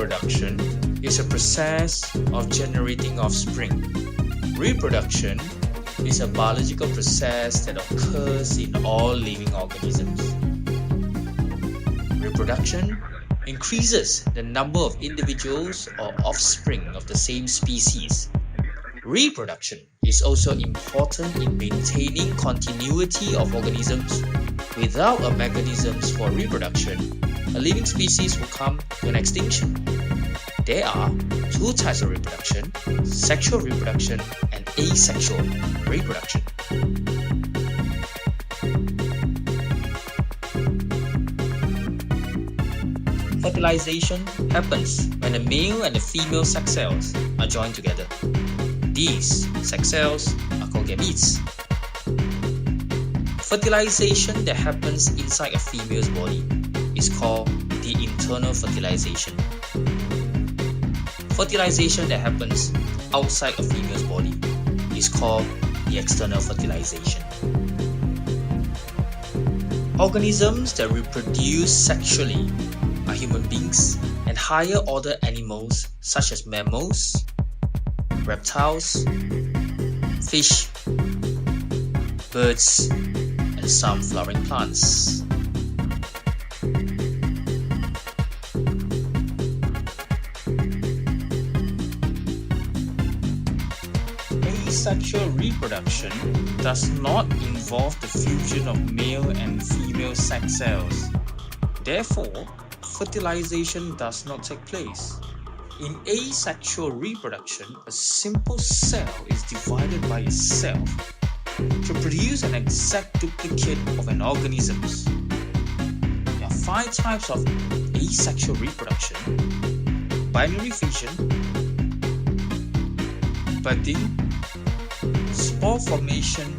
Reproduction is a process of generating offspring. Reproduction is a biological process that occurs in all living organisms. Reproduction increases the number of individuals or offspring of the same species. Reproduction is also important in maintaining continuity of organisms. Without a mechanism for reproduction, a living species will come to an extinction. There are two types of reproduction: sexual reproduction and asexual reproduction. Fertilization happens when the male and the female sex cells are joined together. These sex cells are called gametes. Fertilization that happens inside a female's body is called the internal fertilization. Fertilization that happens outside a female's body is called the external fertilization. Organisms that reproduce sexually are human beings and higher order animals such as mammals, reptiles, fish, birds, and some flowering plants. Asexual reproduction does not involve the fusion of male and female sex cells. Therefore, fertilization does not take place. In asexual reproduction, a simple cell is divided by itself to produce an exact duplicate of an organism. There are 5 types of asexual reproduction: binary fission, budding, spore formation,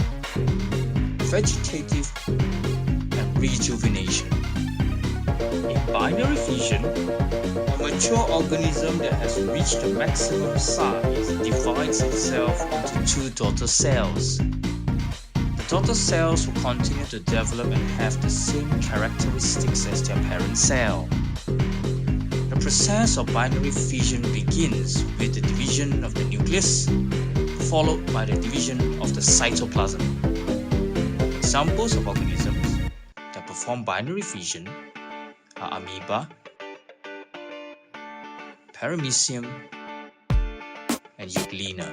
vegetative, and rejuvenation. In binary fission, a mature organism that has reached the maximum size divides itself into 2 daughter cells. The daughter cells will continue to develop and have the same characteristics as their parent cell. The process of binary fission begins with the division of the nucleus, followed by the division of the cytoplasm. Examples of organisms that perform binary fission are amoeba, paramecium, and euglena.